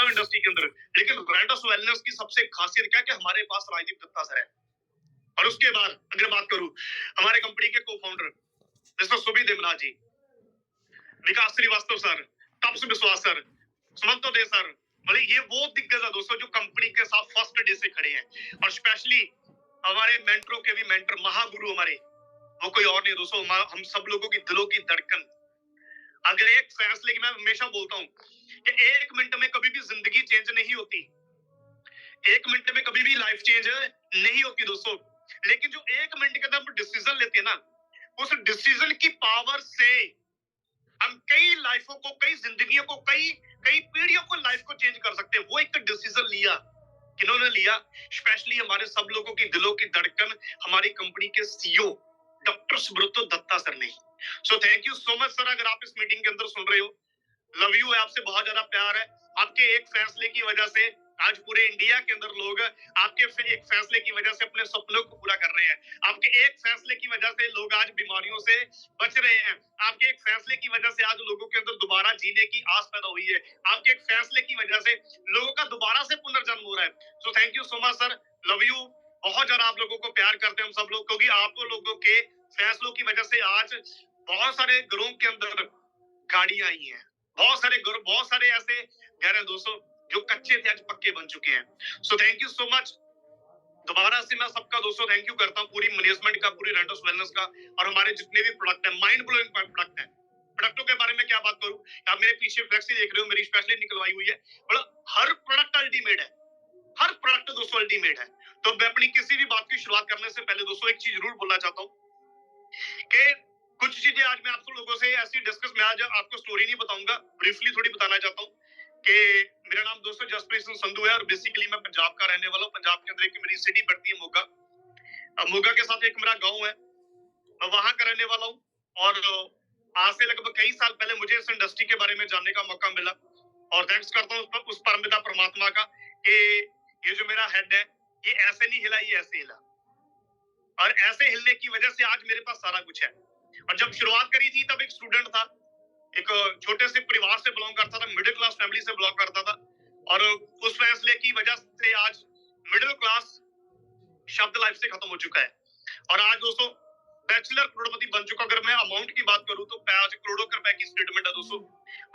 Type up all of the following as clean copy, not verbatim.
Industry के अंदर। लेकिन रैंडस वेलनेस की सबसे खासियत क्या है कि हमारे पास राजदीप दत्ता सर है। और उसके बाद अगर बात करूं हमारे कंपनी के को फाउंडर मिस्टर सुबी देवनाथ जी, विकास श्रीवास्तव सर, तपस विश्वास सर, सुमंतो दे सर, मतलब ये वो दिग्गज है दोस्तों जो कंपनी के साथ फर्स्ट डे से खड़े हैं। और स्पेशली हमारे मेंटरों के भी मेंटर महागुरु हमारे, वो कोई और नहीं दोस्तों, हम सब लोगों की दिलों की धड़कन। अगर एक फैसले की, मैं हमेशा बोलता हूँ कि 1 मिनट में कभी भी जिंदगी चेंज नहीं होती, 1 मिनट में कभी भी लाइफ चेंज नहीं होती दोस्तों। लेकिन जो 1 मिनट के अंदर हम डिसीजन लेते हैं ना, उस डिसीजन की पावर से हम कई लाइफों को, कई जिंदगियों को, कई पीढ़ियों को, लाइफ को चेंज कर सकते हैं। वो एक डिसीजन लिया, किन्होंने लिया? स्पेशली हमारे सब लोगों की दिलों की धड़कन, हमारी कंपनी के CEO doctor Subrato Datta sir ने। So thank you so much sir, अगर आप इस मीटिंग के अंदर सुन रहे हो, लव यू है, आपसे बहुत ज्यादा प्यार है। आपके एक फैसले की वजह से आज पूरे इंडिया के अंदर लोग आपके एक फैसले की वजह से अपने सपनों को पूरा कर रहे हैं। आपके एक फैसले की वजह से लोग आज बीमारियों से बच रहे हैं। आपके एक फैसले की वजह से आज लोगों के अंदर दोबारा जीने की आस पैदा हुई है। आपके एक फैसले की वजह से लोगों का दोबारा से पुनर्जन्म हो रहा है। सो thank you so much sir, love you. बहुत ज्यादा आप लोगों को प्यार करते हैं हम सब लोग, क्योंकि आप लोगों के फैसलों की वजह से आज बहुत सारे घरों के अंदर गाड़ियां आई हैं, बहुत सारे ऐसे घर हैं दोस्तों जो कच्चे थे आज पक्के बन चुके हैं। सो थैंक यू सो मच। दोबारा से मैं सबका दोस्तों थैंक यू करता हूँ, पूरी मैनेजमेंट का, पूरी रैंडस वेलनेस का, और हमारे जितने भी प्रोडक्ट हैं, माइंड ब्लोइंग प्रोडक्ट हैं। प्रोडक्टों के बारे में क्या बात करूं, आप मेरे पीछे फ्लेक्सी देख रहे हो, मेरी स्पेशली निकलवाई हुई है। मतलब हर प्रोडक्ट अल्टीमेट है, हर प्रोडक्ट दोस्तों अल्टीमेट है। तो मैं अपनी किसी भी बात की शुरुआत करने से पहले दोस्तों एक चीज जरूर बोलना चाहता हूँ कि कुछ चीजें आज मैं आप लोगों से ऐसी डिस्कस, मैं आज आपको स्टोरी नहीं बताऊंगा, ब्रीफली थोड़ी बताना चाहता हूँ कि मेरा नाम दोस्तों जसप्रीत सिंह संधू है और बेसिकली मैं पंजाब का रहने वाला हूँ। पंजाब के अंदर एक मेरी सिटी पड़ती है मोगा, मोगा के साथ एक मेरा गांव है, मैं वहां का रहने वाला हूँ। और आज से लगभग कई साल पहले मुझे इस इंडस्ट्री के बारे में जानने का मौका मिला, और थैंक्स करता हूँ उस परमपिता परमात्मा का कि ये जो मेरा हेड है ये ऐसे नहीं हिला, ये ऐसे हिला, और ऐसे हिलने की वजह से आज मेरे पास सारा कुछ है। और जब शुरुआत करी थी तब एक स्टूडेंट था, एक छोटे से परिवार से बिलोंग करता था, मिडिल क्लास फैमिली से बिलोंग करता था, और उस फैसले की वजह से आज मिडिल क्लास शब्द लाइफ से खत्म हो चुका है, और आज दोस्तों बैचलर करोड़पति बन चुका। अगर मैं अमाउंट की बात करूं तो आज करोड़ों रुपए की स्टेटमेंट है दोस्तों।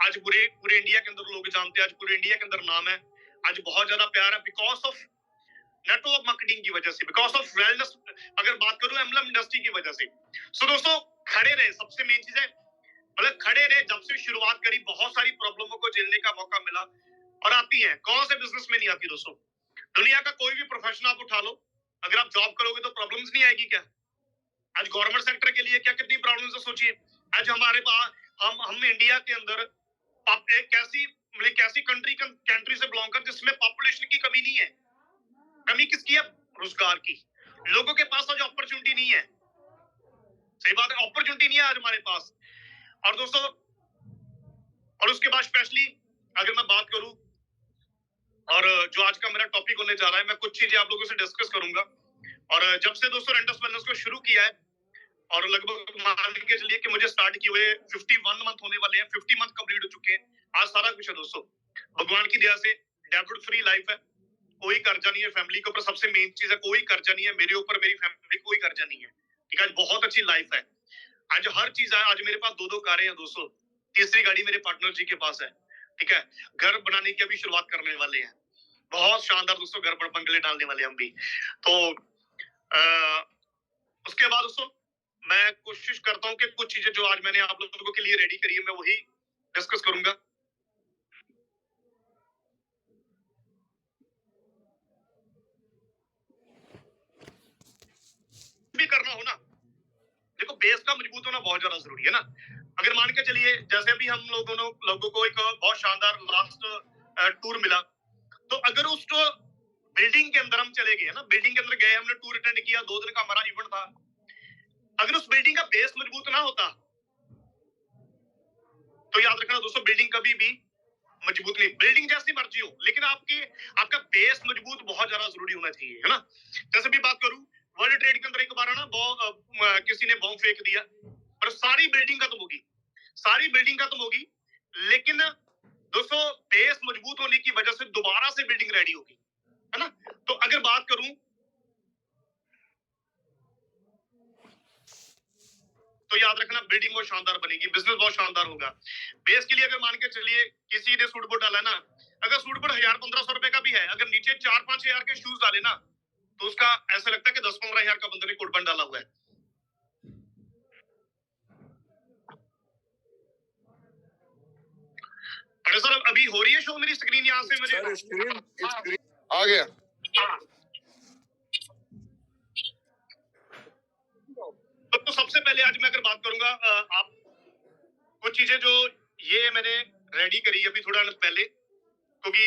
आज पूरे इंडिया के अंदर लोग जानते हैं, आज पूरे इंडिया के अंदर नाम है, आज बहुत ज्यादा प्यार है, बिकॉज ऑफ नेटवर्क मार्केटिंग की वजह से, बिकॉज ऑफ वेलनेस, अगर बात करूं एमएलएम इंडस्ट्री की वजह से। सो दोस्तों खड़े रहे, सबसे मेन चीज है, मतलब खड़े रहे। जब से शुरुआत करी बहुत सारी प्रॉब्लमों को झेलने का मौका मिला, और आती है, कौन से बिजनेस में नहीं आती दोस्तों। दुनिया का कोई भी प्रोफेशन आप उठा लो, अगर आप जॉब करोगे तो प्रॉब्लम्स नहीं आएगी क्या? आज गवर्नमेंट सेक्टर के लिए क्या कितनी प्रॉब्लम्स है सोचिए। आज हमारे पास, हम इंडिया के अंदर एक कैसी कंट्री से बिलोंग कर जिसमें पॉपुलेशन की कमी नहीं है। कमी किसकी है? रोजगार की। लोगों के पास आज अपॉर्चुनिटी नहीं है, सही बात है, अपॉर्चुनिटी नहीं है आज हमारे पास। और दोस्तों, और उसके बाद स्पेशली अगर मैं बात करूं, और जो आज का मेरा टॉपिक होने जा रहा है, मैं कुछ चीजें आप लोगों से डिस्कस करूंगा। और जब से दोस्तों रैंडस वेलनेस को शुरू किया है, और लगभग मान के चलिए कि मुझे स्टार्ट किए हुए 51 मंथ होने वाले हैं, 50 मंथ कंप्लीट हो चुके हैं। आज सारा कुछ है दोस्तों, भगवान की दया से डेब्ट फ्री लाइफ है, कोई कर्जा नहीं है फैमिली के ऊपर। सबसे मेन चीज है, कोई कर्जा नहीं है मेरे ऊपर, मेरी फैमिली कोई कर्जा नहीं है, ठीक है। आज बहुत अच्छी लाइफ है, आज हर चीज है। आज मेरे पास 2 कारें हैं दोस्तों, तीसरी गाड़ी मेरे पार्टनर जी के पास है, ठीक है। घर बनाने की अभी शुरुआत करने वाले हैं, बहुत शानदार दोस्तों घर पर बंगले डालने वाले हम भी। तो उसके बाद दोस्तों मैं कोशिश करता हूँ कि कुछ चीजें जो आज मैंने आप लोगों के लिए रेडी करी है, मैं वही डिस्कस करूंगा। भी करना हो ना, देखो बेस का मजबूत होना बहुत ज्यादा जरूरी है ना। अगर मान के चलिए जैसे अभी हम लोगों को एक बहुत शानदार लास्ट टूर मिला, तो अगर उस बिल्डिंग के अंदर हम चले गए ना, बिल्डिंग के अंदर गए, हमने टूर अटेंड किया, 2 दिन का हमारा इवेंट था, अगर उस बिल्डिंग का बेस मजबूत ना होता तो याद रखना दोस्तों, बिल्डिंग कभी भी मजबूत नहीं। बिल्डिंग जैसी मर्जी हो, लेकिन आपका बेस मजबूत बहुत ज्यादा जरूरी होना चाहिए, है ना। जैसे भी बात करूं, वर्ल्ड ट्रेड के अंदर एक बार ना किसी ने बॉम्ब फेंक दिया और सारी बिल्डिंग खत्म होगी, सारी बिल्डिंग खत्म होगी, लेकिन दोस्तों बेस मजबूत होने की वजह से दोबारा से बिल्डिंग रेडी होगी, है ना। तो अगर बात करूं तो याद रखना बिल्डिंग बहुत शानदार बनेगी, बिजनेस बहुत शानदार होगा। बेस के लिए अगर मान के चलिए किसी ने सूट बूट डाला ना, अगर सूट बूट 1000-1500 रुपए का भी है, अगर नीचे 4-5 हजार के शूज डाले ना, तो उसका ऐसा लगता है कि 10-15 हजार का बंदे ने कोट पैंट डाला हुआ है। अरे सर अभी हो रही है शो मेरी स्क्रीन यहाँ से मुझे स्क्रीन आ गया। तो सबसे पहले आज मैं अगर बात करूंगा आप कुछ चीजें जो ये मैंने रेडी करी अभी थोड़ा पहले, क्योंकि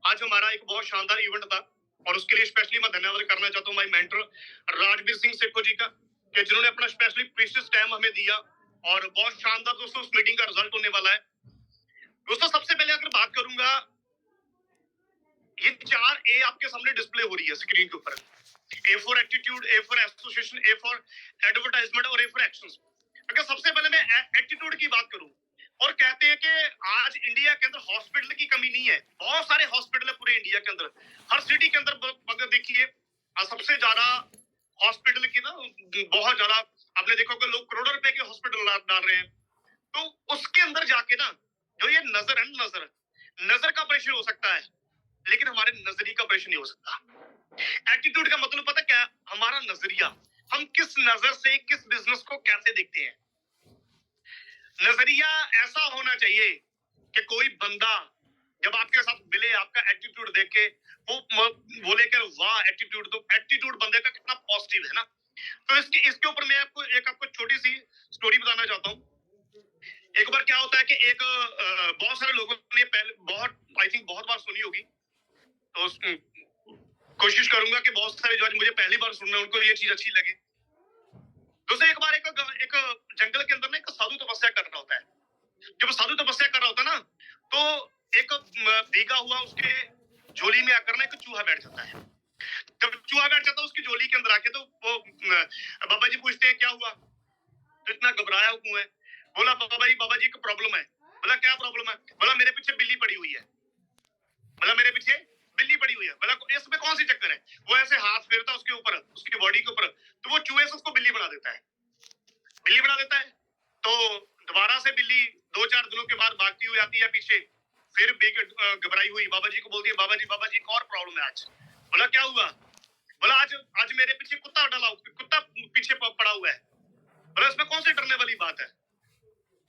आज हमारा एक बहुत शानदार इवेंट था और उसके लिए स्पेशली मैं धन्यवाद करना चाहता हूँ माय मेंटर राजवीर सिंह सेखो जी का, कि जिन्होंने अपना स्पेशली प्रीशियस टाइम हमें दिया और बहुत शानदार दोस्तों उस मीटिंग का रिजल्ट होने वाला है। दोस्तों सबसे पहले अगर बात करूंगा, ये 4 ए आपके सामने डिस्प्ले हो रही है स्क्रीन के ऊपर। A for attitude, A for association, A for advertisement और ए फॉर एक्शंस। अगर सबसे पहले मैं एटीट्यूड की बात करूं, और कहते हैं कि आज इंडिया के अंदर हॉस्पिटल की कमी नहीं है, बहुत सारे हॉस्पिटल है पूरे इंडिया के अंदर, हर सिटी के अंदर। अगर देखिए सबसे ज्यादा हॉस्पिटल की ना बहुत ज्यादा आपने देखा होगा, लोग करोड़ों रुपए के हॉस्पिटल डाल रहे हैं। तो उसके अंदर जाके ना जो ये नजर है, नजर का ऑपरेशन हो सकता है, लेकिन हमारे नजरिए का ऑपरेशन नहीं हो सकता। एटीट्यूड का मतलब पता क्या, हमारा नजरिया, हम किस नजर से किस बिजनेस को कैसे देखते हैं। नजरिया ऐसा होना चाहिए कि कोई बंदा जब आपके साथ मिले, आपका एटीट्यूड देख के वो बोले कि वाह एटीट्यूड, तो एटीट्यूड बंदे का कितना पॉजिटिव है ना। तो इसके ऊपर मैं आपको छोटी सी स्टोरी बताना चाहता हूँ। एक बार क्या होता है कि एक बहुत सारे लोगों ने पहले बहुत बार सुनी होगी, तो कोशिश करूंगा कि बहुत सारे जो मुझे पहली बार सुन रहे हैं उनको ये चीज अच्छी लगे। दोस्तों एक बार एक जंगल के अंदर ना एक साधु तपस्या कर रहा होता है। जब साधु तपस्या कर रहा होता है ना, तो एक भीगा हुआ उसके झोली में आकर ना एक चूहा बैठ जाता है। जब चूहा बैठ जाता है उसकी झोली के अंदर आके, तो वो बाबा जी पूछते हैं क्या हुआ, तो इतना घबराया क्यों है। बोला बाबा जी एक प्रॉब्लम है। बोला क्या प्रॉब्लम है। बोला मेरे पीछे बिल्ली पड़ी हुई है। बोला मेरे पीछे बिल्ली पड़ी हुई है। बोला इसमें कौन सी चक्कर है। वो ऐसे हाथ फेरता उसके ऊपर, उसकी बॉडी के ऊपर, तो वो चूहे से उसको बिल्ली बना देता है। बिल्ली बना देता है तो दोबारा से बिल्ली 2-4 दिनों के बाद भागती हुई आती है पीछे, फिर घबराई हुई बाबा जी को बोलती है बाबा जी एक और प्रॉब्लम है आज। बोला क्या हुआ। बोला आज मेरे पीछे कुत्ता पीछे पड़ा हुआ है। बोला इसमें कौन सी डरने वाली बात है।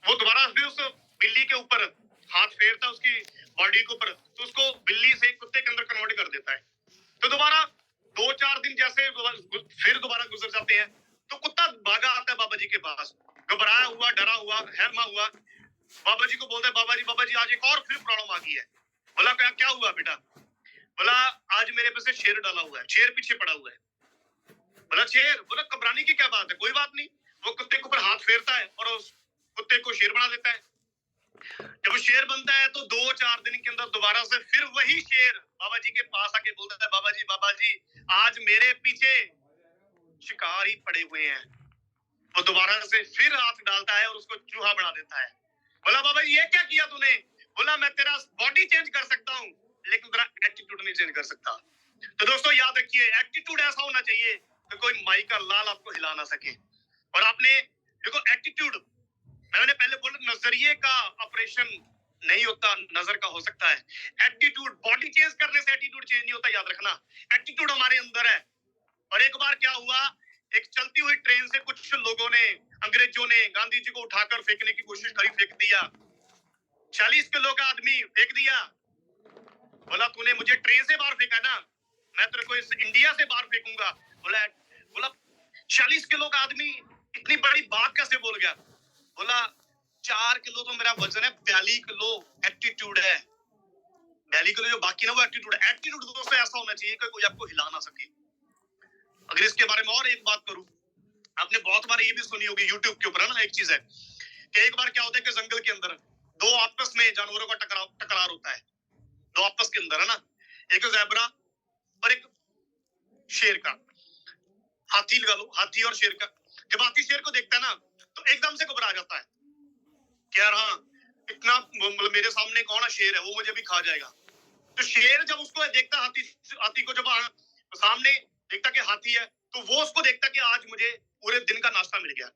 वो दोबारा फिर उस बिल्ली के ऊपर हाथ फेरता उसकी बॉडी के ऊपर, तो उसको बिल्ली से कुत्ते के अंदर कन्वर्ट कर देता है। तो दोबारा 2-4 दिन जैसे फिर दोबारा गुजर जाते हैं, तो कुत्ता भागा आता है बाबा जी के पास, घबराया हुआ, डरा हुआ, हैरमा हुआ। बाबा जी को बोलता है बाबा जी आज एक और फिर प्रॉब्लम आ गई है। बोला क्या हुआ बेटा। बोला आज मेरे पे से शेर डाला हुआ है, शेर पीछे पड़ा हुआ है। बोला शेर। बोला घबराने की क्या बात है, कोई बात नहीं। वो कुत्ते के ऊपर हाथ फेरता है और उस कुत्ते को शेर बना देता है। जब शेर बनता है तो 2-4 दिन के अंदर दोबारा से फिर वही शेर बाबा जी के पास आके बोलता है बाबा जी आज मेरे पीछे शिकारी पड़े हुए हैं। वो दोबारा से फिर हाथ डालता है और उसको चूहा बना देता है। बोला बाबा जी ये क्या किया तूने। बोला मैं तेरा बॉडी चेंज कर सकता हूँ, लेकिन तेरा एटीट्यूड नहीं चेंज कर सकता। तो दोस्तों याद रखिए, एटीट्यूड ऐसा होना चाहिए कि कोई माई का लाल आपको हिला ना सके। और आपने देखो एटीट्यूड, मैंने पहले बोला नजरिए का ऑपरेशन नहीं होता, नजर का हो सकता है। एटीट्यूड, बॉडी चेंज करने से एटीट्यूड चेंज नहीं होता, याद रखना। एटीट्यूड हमारे अंदर है। और एक बार क्या हुआ, एक चलती हुई ट्रेन से कुछ लोगों ने, अंग्रेजों ने गांधी जी को उठाकर फेंकने की कोशिश करी, फेंक दिया। 40 किलो का आदमी फेंक दिया। बोला तूने मुझे ट्रेन से बाहर फेंका ना, मैं तेरे को इस इंडिया से बाहर फेंकूंगा। बोला 40 किलो का आदमी इतनी बड़ी बात कैसे बोल गया। बोला 4 किलो तो मेरा वजन है, 42 किलो एटीट्यूड है। 42 किलो जो बाकी ना वो एटीट्यूड है। एटीट्यूड दोस्तों ऐसा होना चाहिए कि कोई आपको हिला ना सके। अगर इसके बारे में और एक बात करूं, आपने बहुत बार ये भी सुनी होगी यूट्यूब के ऊपर, है ना, एक चीज है कि एक बार क्या होता है कि जंगल के अंदर दो आपस में जानवरों का टकरार होता है। दो आपस के अंदर, है ना, एक ज़ेब्रा और एक शेर का, हाथी लगा लो, हाथी और शेर का। जब हाथी शेर को देखता है ना, तो एकदम से घबरा जाता है कि यार हाँ इतना मतलब मेरे सामने कौन है शेर है, वो मुझे भी खा जाएगा। तो शेर जब उसको देखता हाथी को जब सामने देखता कि हाथी है, तो वो उसको देखता कि आज मुझे पूरे दिन का नाश्ता मिल गया।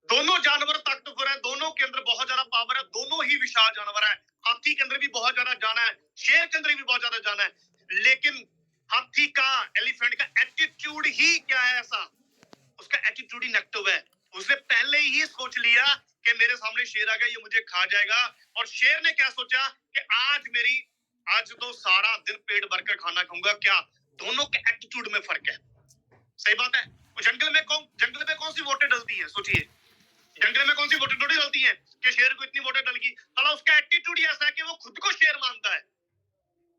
दोनों जानवर ताकतवर है, दोनों के अंदर बहुत ज्यादा पावर है, दोनों ही विशाल जानवर है। हाथी के अंदर भी बहुत ज्यादा जाना है, शेर के अंदर भी बहुत ज्यादा जाना है, लेकिन हाथी का, एलिफेंट का एटीट्यूड ही क्या है ऐसा, उसका एटीट्यूड ही नेगेटिव है। उसने पहले ही सोच लिया कि मेरे सामने शेर आ गया, ये मुझे खा जाएगा। और शेर ने क्या सोचा कि आज तो सारा दिन पेट भरकर खाना खाऊंगा। क्या दोनों के एटीट्यूड में फर्क है। सही बात है। जंगल में कौन सी वोटें डलती है, सोचिए, जंगल में कौन सी वोटें थोड़ी डलती है कि शेर को इतनी वोटें डल गई। साला उसका एटीट्यूड ही ऐसा है कि वो खुद को शेर मानता है।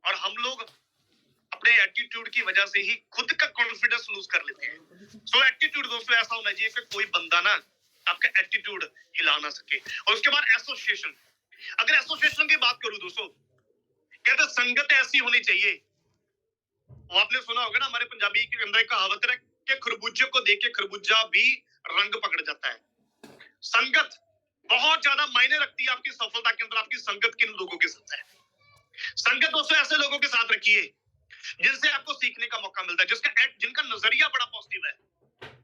और हम लोग अपने एटीट्यूड की वजह से ही खुद का कॉन्फिडेंस लूज कर लेते हैं। सो एटीट्यूड दोस्तों ऐसा होना चाहिए कि कोई बंदा ना आपका एटीट्यूड हिला ना सके। और उसके बाद एसोसिएशन, अगर एसोसिएशन की बात करूं दोस्तों, कहते संगत ऐसी होनी चाहिए। वो आपने सुना होगा ना, हमारे पंजाबी के अंदर एक कहावत है कि खरबूजे को देख के खरबूजा भी रंग पकड़ जाता है। संगत बहुत ज्यादा मायने रखती है आपकी सफलता के अंदर। आपकी संगत किन लोगों के साथ है। संगत दोस्तों ऐसे लोगों के साथ रखिए जिनसे आपको सीखने का मौका मिलता है, जिनका नजरिया बड़ा पॉजिटिव है,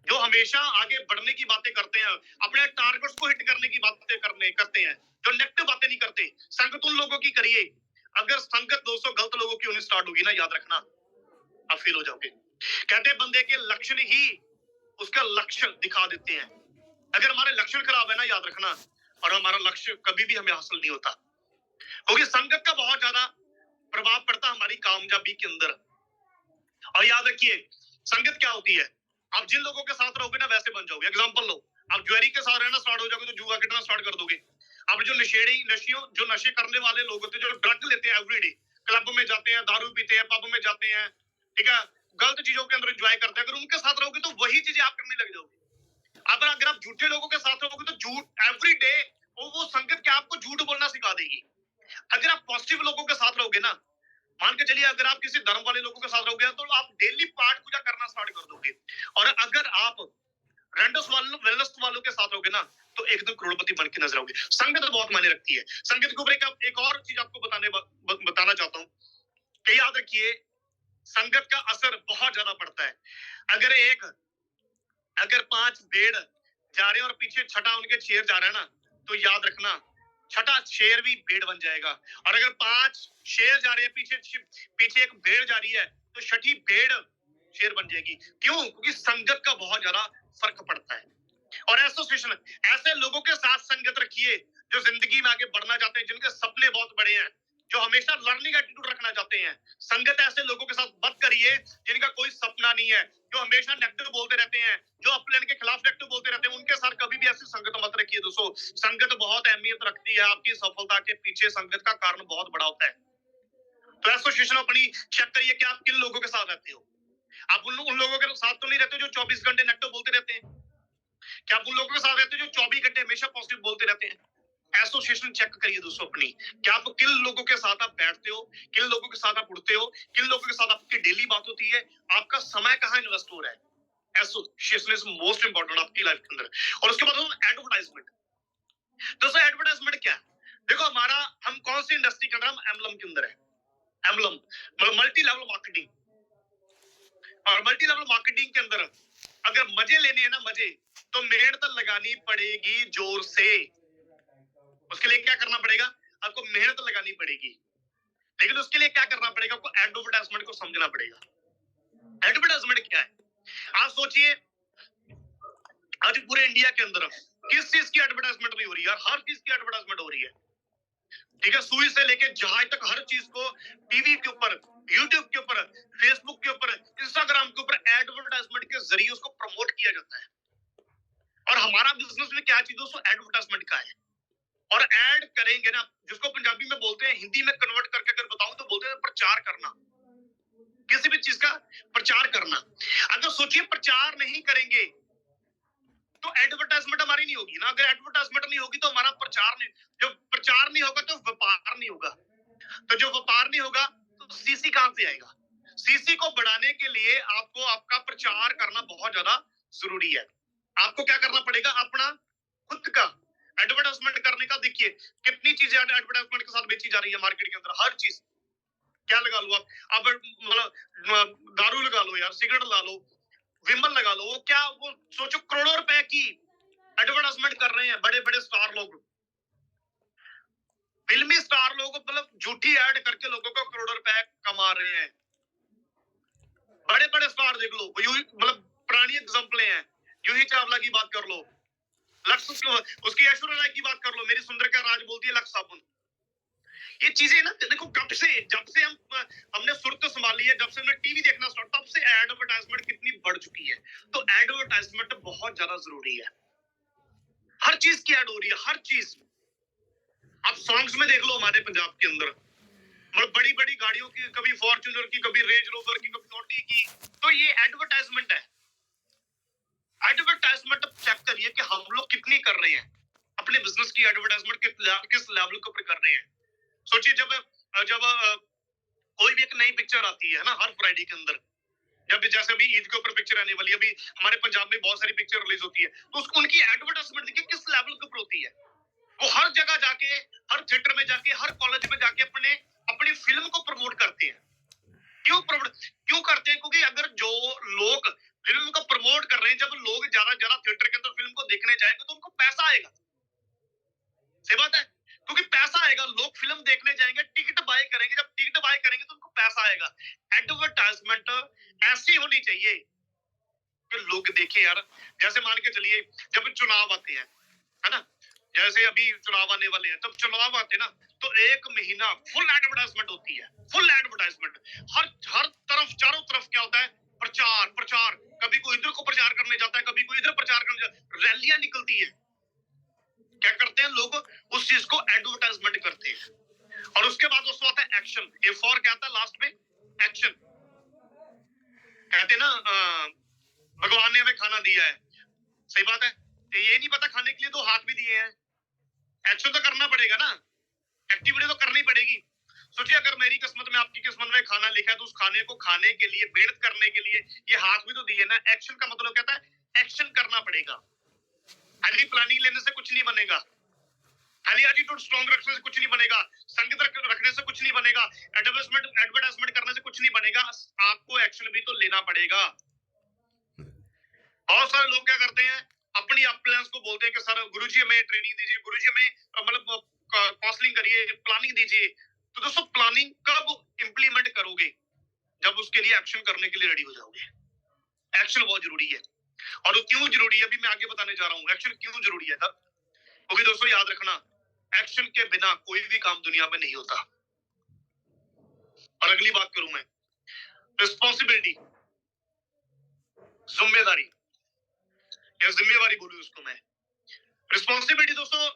जो हमेशा आगे बढ़ने की बातें करते हैं, अपने टारगेट्स को हिट करने की बातें करते हैं, जो नेगेटिव बातें नहीं करते। संगत उन लोगों की करिए। अगर संगत दोस्तों गलत लोगों की होनी स्टार्ट होगी ना, याद रखना आप फेल हो जाओगे। कहते बंदे के लक्षण ही उसका लक्ष्य दिखा देते हैं। अगर हमारे लक्षण खराब है ना, याद रखना, और हमारा लक्ष्य कभी भी हमें हासिल नहीं होता, क्योंकि संगत का बहुत ज्यादा प्रभाव पड़ता है हमारी कामयाबी के अंदर। और याद रखिए संगत क्या होती है, आप जिन लोगों के साथ रहोगे ना वैसे बन जाओगे। एग्जांपल लो, आप ज्वेरी के साथ रहना स्टार्ट हो जाओगे तो जुआ खेलना स्टार्ट कर दोगे। अब जो नशे करने वाले लोग होते हैं, जो ड्रग लेते हैं एवरीडे, क्लब में जाते हैं, दारू पीते हैं, पब में जाते हैं, ठीक है, गलत चीजों के अंदर एंजॉय करते हैं, अगर उनके साथ रहोगे तो वही चीजें आप करने लग जाओगे। अगर आप झूठे लोगों के साथ रहोगे तो झूठ एवरीडे, वो संगत क्या आपको झूठ बोलना सिखा देगी। अगर आप पॉजिटिव लोगों के साथ रहोगे ना, मान के चलिए अगर आप किसी धर्म वाले लोगों के साथ रहोगे तो आप डेली पाठ पूजा करना स्टार्ट कर दोगे। और अगर आप रैंडस वेलनेस वालों के साथ रहोगे ना, तो एकदम करोड़पति बन के नजर आओगे। संगत बहुत मायने रखती है। संगत के ऊपर एक और चीज आपको बताना चाहता हूँ कि याद रखिए संगत का असर बहुत ज्यादा पड़ता है। अगर 5 भेड़ जा रहे हैं और पीछे छठा उनके शेर जा रहा है ना, तो याद रखना छठा शेर भी भेड़ बन जाएगा। और अगर 5 शेर जा रहे हैं, पीछे एक भेड़ जा रही है, तो छठी भेड़ शेर बन जाएगी। क्यों? क्योंकि संगत का बहुत ज्यादा फर्क पड़ता है। और एसोसिएशन, ऐसे लोगों के साथ संगत रखिए जो जिंदगी में आगे बढ़ना चाहते हैं, जिनके सपने बहुत बड़े हैं, जो हमेशा लर्निंग एटीट्यूड रखना चाहते हैं। संगत ऐसे लोगों के साथ मत करिए जिनका कोई सपना नहीं है, जो हमेशा नेगेटिव बोलते रहते हैं, जो प्लान के खिलाफ नेगेटिव बोलते रहते हैं, उनके साथ कभी भी ऐसी संगत मत रखिए दोस्तों। संगत बहुत अहमियत रखती है, आपकी सफलता के पीछे संगत का कारण बहुत बड़ा होता है। तो एसोसिएशन अपनी चेक करिए कि आप किन लोगों के साथ रहते हो। आप उन लोगों के साथ तो नहीं रहते जो 24 घंटे नेगेटिव बोलते रहते हैं। क्या आप उन लोगों के साथ रहते हो जो 24 घंटे हमेशा पॉजिटिव बोलते रहते हैं। एसोसिएशन चेक करिए दोस्तों अपनी, क्या आप किन लोगों के साथ आप बैठते हो, किन लोगों के साथ आप उठते हो, किन लोगों के साथ आपकी डेली बात होती है, आपका समय कहाँ इन्वेस्ट हो रहा है। एसोसिएशन इज मोस्ट इंपॉर्टेंट आपकी लाइफ के अंदर। और उसके बाद एडवर्टाइजमेंट। दोस्तों एडवर्टाइजमेंट क्या है, देखो हम कौन सी इंडस्ट्री के अंदर, हम एम्बलम के अंदर है। एम्बलम मतलब मल्टी लेवल मार्केटिंग। और मल्टी लेवल मार्केटिंग के अंदर अगर मजे लेने हैं ना, मजे, तो मेहनत लगानी पड़ेगी जोर से। उसके लिए क्या करना पड़ेगा, आपको मेहनत लगानी पड़ेगी। लेकिन उसके लिए क्या करना पड़ेगा, आपको एडवर्टाइजमेंट को समझना पड़ेगा। एडवर्टाइजमेंट क्या है, आप सोचिए आज पूरे इंडिया के अंदर किस चीज की एडवर्टाइजमेंट नहीं हो रही है, हर चीज की एडवर्टाइजमेंट हो रही है। ठीक है, सुई से लेके जहाज तक हर चीज को टीवी के ऊपर, यूट्यूब के ऊपर, फेसबुक के ऊपर, इंस्टाग्राम के ऊपर एडवर्टाइजमेंट के जरिए उसको प्रमोट किया जाता है। और हमारा बिजनेस में क्या चीज दोस्तों, एडवर्टाइजमेंट का है। और ऐड करेंगे ना, जिसको पंजाबी में बोलते हैं, हिंदी में कन्वर्ट करके अगर बताऊं तो बोलते हैं प्रचार करना, किसी भी चीज का प्रचार करना। अगर सोचिए प्रचार नहीं करेंगे तो एडवर्टाइजमेंट हमारी नहीं होगी ना। अगर एडवर्टाइजमेंट नहीं होगी तो हमारा प्रचार नहीं, जब प्रचार नहीं होगा तो व्यापार नहीं होगा, तो जो व्यापार नहीं होगा तो सीसी कहां से आएगा। सीसी को बढ़ाने के लिए आपको आपका प्रचार करना बहुत ज्यादा जरूरी है। आपको क्या करना पड़ेगा, अपना खुद का एडवर्टाइजमेंट करने का देखिए कितनी चीजें एडवर्टाइजमेंट के साथ बेची जा रही है मार्केट के अंदर, हर चीज। क्या लगा लो आप मतलब दारू लगा लो यार, सिगरेट लगा लो, विमल लगा लो, वो क्या, वो सोचो करोड़ों रुपए की एडवर्टाइजमेंट कर रहे हैं बड़े बड़े स्टार लोग, फिल्मी स्टार लोग, मतलब झूठी ऐड करके लोगों को करोड़ों रुपए कमा रहे हैं। बड़े बड़े स्टार देख लो, मतलब पुरानी एग्जाम्पल हैं, जूही चावला की बात कर लो, लक्स, उसकी ऐश्वर्या राय की बात कर लो, मेरी सुंदर का राज बोलती है लक्स साबुन। ये चीजें ना देखो, जब से हमने सुर्ख संभाली है, जब से हमने टीवी देखना स्टार्ट, तब से एडवर्टाइजमेंट कितनी बढ़ चुकी है। तो एडवर्टाइजमेंट बहुत ज्यादा जरूरी है, हर चीज की एड हो रही है, हर चीज। आप सॉन्ग्स में देख लो हमारे पंजाब के अंदर, मतलब बड़ी बड़ी गाड़ियों की, कभी फॉर्च्यूनर की, कभी रेंज रोवर की, कभी ऑडी की, तो ये एडवर्टाइजमेंट है। एडवर्टाइजमेंट चेक करिए कि हम लोग कितनी कर रहे हैं अपने बिजनेस की एडवर्टाइजमेंट, किस लेवल के ऊपर कर रहे हैं। सोचिए जब जब कोई भी एक नई पिक्चर आती है ना हर फ्राइडे के अंदर, जब जैसे अभी ईद के ऊपर पिक्चर आने वाली है, अभी हमारे पंजाब में बहुत सारी पिक्चर रिलीज होती है, तो उसको उनकी एडवर्टाइजमेंट देखिए किस लेवल के ऊपर होती है। वो हर जगह जाके, हर थिएटर में जाके, हर कॉलेज में जाके अपनी फिल्म को प्रमोट करते हैं। क्यों करते हैं? क्योंकि अगर जो लोग फिल्म को प्रमोट कर रहे हैं, जब लोग ज्यादा ज्यादा थिएटर के अंदर फिल्म को देखने जाएंगे तो उनको पैसा आएगा। सही बात है, क्योंकि पैसा आएगा, लोग फिल्म देखने जाएंगे, टिकट बाय करेंगे, जब टिकट बाय करेंगे तो उनको पैसा आएगा। एडवर्टाइजमेंट ऐसी होनी चाहिए कि लोग देखें यार। जैसे मान के चलिए जब चुनाव आते हैं, है ना, जैसे अभी चुनाव आने वाले हैं, तब चुनाव आते ना तो एक महीना फुल एडवर्टाइजमेंट होती है, फुल एडवर्टाइजमेंट। हर तरफ, चारों तरफ क्या होता है, प्रचार प्रचार। कभी कोई इधर को प्रचार करने जाता है, कभी कोई इधर प्रचार करने जाता है, रैलियां निकलती है। क्या करते हैं लोग, उस चीज को एडवर्टाइजमेंट करते हैं। और उसके बाद उसको आता है एक्शन। ए फॉर क्या आता है लास्ट में, एक्शन। कहते ना भगवान ने हमें खाना दिया है, सही बात है, तो ये नहीं पता खाने के लिए तो हाथ भी दिए हैं। एक्शन तो करना पड़ेगा ना, एक्टिविटी तो करनी पड़ेगी। सोचिए अगर मेरी किस्मत में, आपकी किस्मत में खाना लिखा है, तो उस खाने को खाने के लिए, मेहनत करने के लिए ये हाथ भी तो दिए ना। एक्शन का मतलब कहता है एक्शन करना पड़ेगा। खाली प्लानिंग लेने से कुछ नहीं बनेगा, खाली एटीट्यूड स्ट्रॉन्ग रखने से कुछ नहीं बनेगा, संगत रखने से कुछ नहीं बनेगा, एडवर्टाइजमेंट करने से कुछ नहीं बनेगा। आपको एक्शन भी तो लेना पड़ेगा। बहुत सारे लोग क्या करते हैं, अपनी अपलाइंस को बोलते हैं कि सर गुरुजी हमें ट्रेनिंग दीजिए, गुरुजी हमें मतलब काउंसलिंग करिए, प्लानिंग दीजिए। तो दोस्तों प्लानिंग कब इंप्लीमेंट करोगे? जब उसके लिए एक्शन करने के लिए रेडी हो जाओगे। एक्शन बहुत जरूरी है। और वो क्यों जरूरी है अभी मैं आगे बताने जा रहा हूँ। एक्शन क्यों जरूरी है तब, क्योंकि दोस्तों याद रखना, एक्शन के बिना कोई भी काम दुनिया में नहीं होता। और अगली बात करूं मैं, रिस्पॉन्सिबिलिटी, जिम्मेदारी या जिम्मेवारी बोलूं उसको मैं। रिस्पॉन्सिबिलिटी दोस्तों,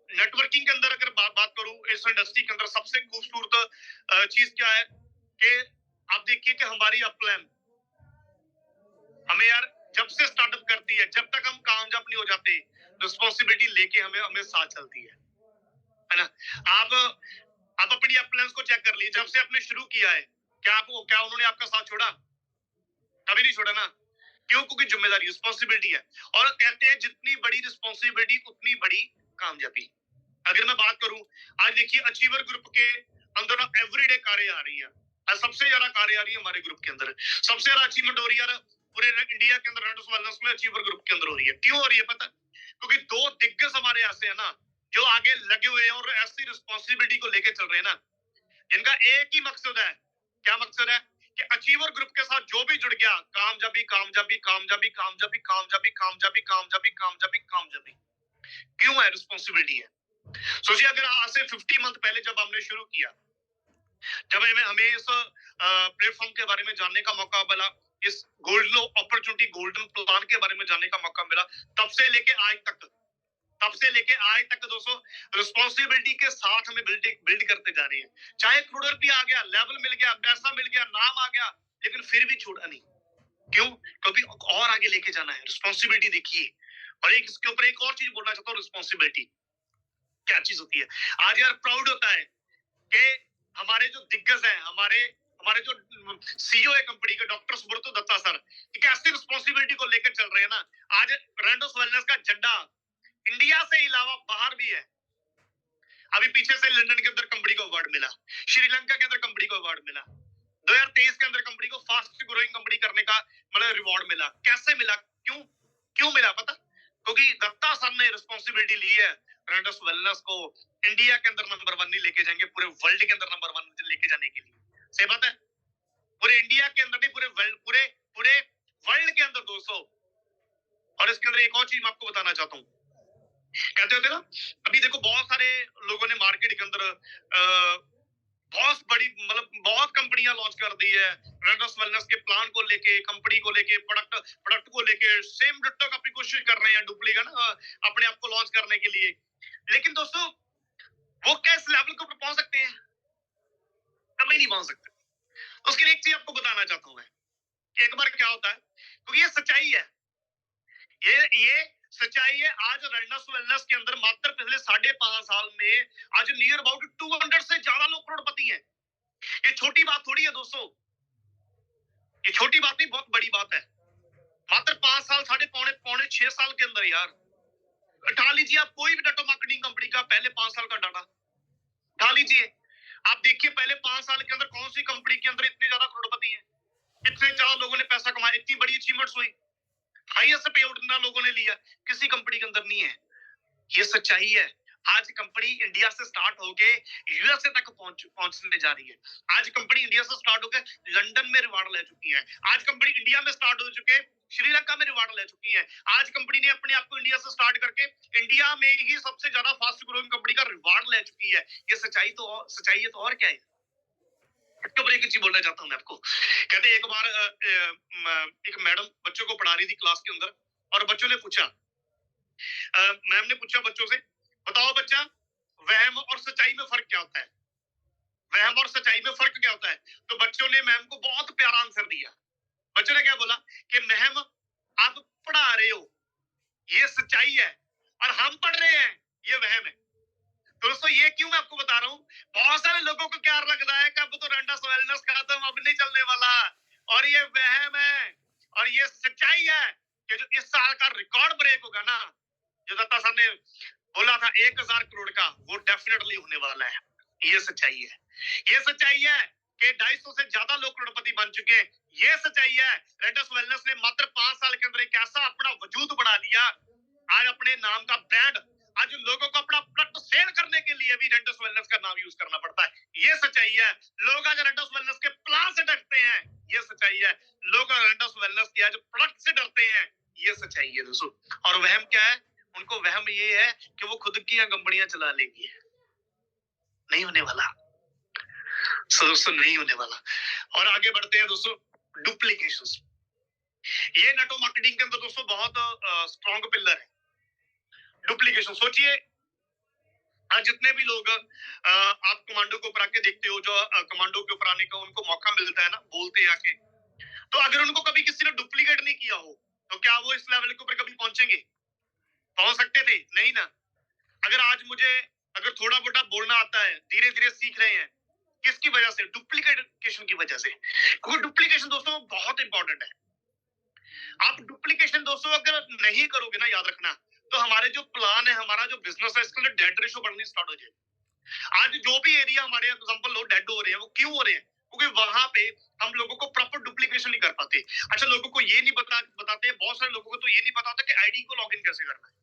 नेटवर्किंग के अंदर अगर बात करूं, इस इंडस्ट्री के अंदर सबसे खूबसूरत चीज क्या है कि आप देखिए कि हमारी अपलाइन हमें यार जब से स्टार्टअप करती है, जब तक हम कामयाब नहीं हो जाते, रिस्पॉन्सिबिलिटी लेके हमें साथ चलती है ना। आप अपनी अपलाइन को चेक कर लीजिए, जब से आपने शुरू किया है, क्या उन्होंने आपका साथ छोड़ा? कभी नहीं छोड़ा ना। क्यों? क्योंकि जिम्मेदारी, रिस्पॉन्सिबिलिटी है। और कहते हैं जितनी बड़ी रिस्पॉन्सिबिलिटी उतनी बड़ी कामयाबी। अगर मैं बात करूं, आज देखिए अचीवर ग्रुप के अंदर ना एवरीडे कारें आ रही हैं, सबसे ज्यादा कारें आ रही है हमारे ग्रुप के अंदर, सबसे ज्यादा अचीवमेंट हो रही है पूरे इंडिया के अंदर रेंटस वेलनेस में, अचीवर ग्रुप के अंदर हो रही है। क्यों हो रही है पता? क्योंकि दो दिग्गज हमारे ऐसे हैं ना, जो आगे लगे हुए हैं और ऐसी रिस्पॉन्सिबिलिटी को लेके चल रहे हैं ना, इनका एक ही मकसद है। क्या मकसद है? कि अचीवर ग्रुप के साथ जो भी जुड़ गया, कामयाबी कामयाबी कामयाबी कामयाबी कामयाबी कामयाबी कामयाबी कामयाबी कामयाबी। क्यों है? रिस्पॉन्सिबिलिटी है। सोचिए अगर आज से 50 मंथ पहले जब हमने शुरू किया, जब हमें इस प्लेटफॉर्म के बारे में जानने का मौका मिला, इस गोल्डन अपॉर्चुनिटी, गोल्डन प्लान के बारे में जानने का मौका मिला, तब से लेके आज तक दोस्तों रिस्पॉन्सिबिलिटी के साथ हमें बिल्ड करते जा रहे हैं। चाहे करोड़ रुपया आ गया, लेवल मिल गया, पैसा मिल गया, नाम आ गया, लेकिन फिर भी छोड़ा नहीं। क्यों? क्योंकि और आगे लेके जाना है। रिस्पॉन्सिबिलिटी देखिए। और एक इसके ऊपर एक और चीज बोलना चाहता हूँ, रिस्पॉन्सिबिलिटी क्या चीज होती है। आज यार प्राउड होता है कि हमारे जो दिग्गज हैं, हमारे जो सीईओ है कंपनी के, डॉक्टर सुब्रतो दत्ता सर, एक ऐसी रिस्पॉन्सिबिलिटी को लेकर चल रहे हैं ना। आज रेंटस वेलनेस का झंडा इंडिया से अलावा बाहर भी है। अभी पीछे से लंदन के अंदर कंपनी को अवार्ड मिला, श्रीलंका के अंदर कंपनी को अवार्ड मिला, 2023 के अंदर कंपनी को फास्ट ग्रोइंग कंपनी करने का मतलब रिवॉर्ड मिला। कैसे मिला, क्यों क्यों मिला पता? क्योंकि दत्ता सर ने रिस्पॉन्सिबिलिटी ली है रेंडस वेलनेस को इंडिया के अंदर नंबर 1 नहीं लेके जाएंगे, पूरे वर्ल्ड के अंदर नंबर 1 लेके जाने के लिए। सही बात है, पूरे इंडिया के अंदर नहीं, पूरे वर्ल्ड के अंदर दोस्तों। और इसके अंदर एक और चीज मैं आपको बताना चाहता हूँ, कहते होते ना, अभी देखो बहुत सारे लोगों ने मार्केट के अंदर बहुत बड़ी मतलब बहुत कंपनियां लॉन्च कर दी है रेंडस वेलनेस के प्लान को लेके, कंपनी को लेके, प्रोडक्ट को लेके, सेम डिट्टो कॉपी कोशिश कर रहे हैं डुप्लीकेट ना अपने आप को लॉन्च करने के लिए। लेकिन दोस्तों वो क्या इस लेवल को पहुंच सकते हैं? कभी नहीं पहुंच सकते। उसके लिए एक चीज आपको बताना चाहता हूं मैं, एक बार क्या होता है, क्योंकि ये सच्चाई है, ये सच्चाई है। आज रेंडस वेलनेस के अंदर मात्र पिछले 5.5 साल में आज नियर अबाउट 200 से ज्यादा लोग करोड़पति हैं। ये छोटी बात थोड़ी है दोस्तों, ये छोटी बात नहीं, बहुत बड़ी बात है। मात्र 5 साल, पौने 6 साल के अंदर यार, उठा लीजिए आप कोई भी नेटवर्क मार्केटिंग कंपनी का पहले 5 साल का डाटा उठा लीजिए, आप देखिए पहले 5 साल के अंदर कौन सी कंपनी के अंदर इतने ज्यादा करोड़पति हैं, इतने ज्यादा लोगों ने पैसा कमाया, इतनी बड़ी अचीवमेंट्स हुई, हाईएस्ट पे आउट ना लोगों ने लिया, किसी कंपनी के अंदर नहीं है। ये सच्चाई है। आज कंपनी इंडिया से स्टार्ट होके यूएसए तक पहुंचने जा रही है। आज कंपनी इंडिया से स्टार्ट होकर लंदन में रिवार्ड ले चुकी है। आज कंपनी इंडिया में स्टार्ट हो चुके श्रीलंका में रिवार्ड ले चुकी है। आज कंपनी ने अपने आप को इंडिया से स्टार्ट करके इंडिया में ही सबसे ज्यादा फास्ट ग्रोइंग कंपनी का रिवार्ड ले चुकी है। ये सच्चाई है तो और क्या है? इसके ऊपर एक चीज बोलना चाहता हूँ मैं आपको। कहते एक बार एक मैडम बच्चों को पढ़ा रही थी क्लास के अंदर, और बच्चों ने पूछा, मैम ने पूछा बच्चों से, बताओ बच्चा, वहम और सच्चाई में फर्क क्या होता है? वहम और सच्चाई में फर्क क्या होता है? तो बच्चों ने मैम को बहुत प्यारा आंसर दिया। बच्चों ने क्या बोला कि मैम आप पढ़ा रहे हो ये सच्चाई है, और हम पढ़ रहे हैं ये वहम है। तो दोस्तों ये क्यों मैं आपको बता रहा हूँ, बहुत सारे लोगों को क्या लग रहा है कि अब तो रेंडस वेलनेस खत्म, अब नहीं चलने वाला, और ये वहम है। और ये सच्चाई है कि जो इस साल का रिकॉर्ड ब्रेक होगा ना, जो दत्ता साहब ने बोला था 1000 करोड़ का, वो डेफिनेटली होने वाला है। ये सच्चाई है। ये सच्चाई है कि 250 से ज्यादा लोग करोड़पति बन चुके हैं। ये सच्चाई है रेंडस वेलनेस ने मात्र 5 साल के अंदर एक ऐसा अपना वजूद बना लिया, आज अपने नाम का ब्रांड, आज लोगों को अपना प्रोडक्ट सेल करने के लिए भी रेंडस वेलनेस का नाम यूज करना पड़ता है। ये सच्चाई है। लोग आज रेंडस वेलनेस के प्लान से डरते हैं। ये सच्चाई है। लोग रेंडस वेलनेस के आज प्रोडक्ट से डरते हैं। ये सच्चाई है दोस्तों। और वहम क्या है? उनको वहम ये है कि वो खुद की कंपनियां चला लेंगी। नहीं होने वाला दोस्तों, नहीं होने वाला। और आगे बढ़ते हैं दोस्तों, डुप्लीकेशंस। ये नेटवर्क मार्केटिंग के अंदर दोस्तों बहुत स्ट्रॉन्ग पिलर है डुप्लीकेशन। सोचिए आज जितने भी लोग आप कमांडो के ऊपर आके देखते हो, जो कमांडो के ऊपर आने का उनको मौका मिलता है ना, बोलते हैं आके, तो अगर उनको कभी किसी ने डुप्लीकेट नहीं किया हो तो क्या वो इस लेवल के ऊपर कभी पहुंचेंगे? पहुंच सकते थे? नहीं ना। अगर आज मुझे अगर थोड़ा मोटा बोलना आता है, धीरे धीरे सीख रहे हैं, किसकी वजह से? डुप्लीकेशन की वजह से। क्योंकि डुप्लीकेशन दोस्तों बहुत इंपॉर्टेंट है। आप डुप्लीकेशन दोस्तों अगर नहीं करोगे ना, याद रखना, तो हमारे जो प्लान है, हमारा जो बिजनेस है, इसके अंदर डेड रेशो बढ़नी स्टार्ट हो जाएगी। आज जो भी एरिया हमारे एग्जांपल लो डेड हो रहे हैं, वो क्यों हो रहे हैं? क्योंकि वहां पे हम लोगों को प्रॉपर डुप्लीकेशन नहीं कर पाते। अच्छा, लोगों को ये नहीं बताते, बहुत सारे लोगों को तो ये नहीं पता होता कि आईडी को लॉगिन कैसे करना है,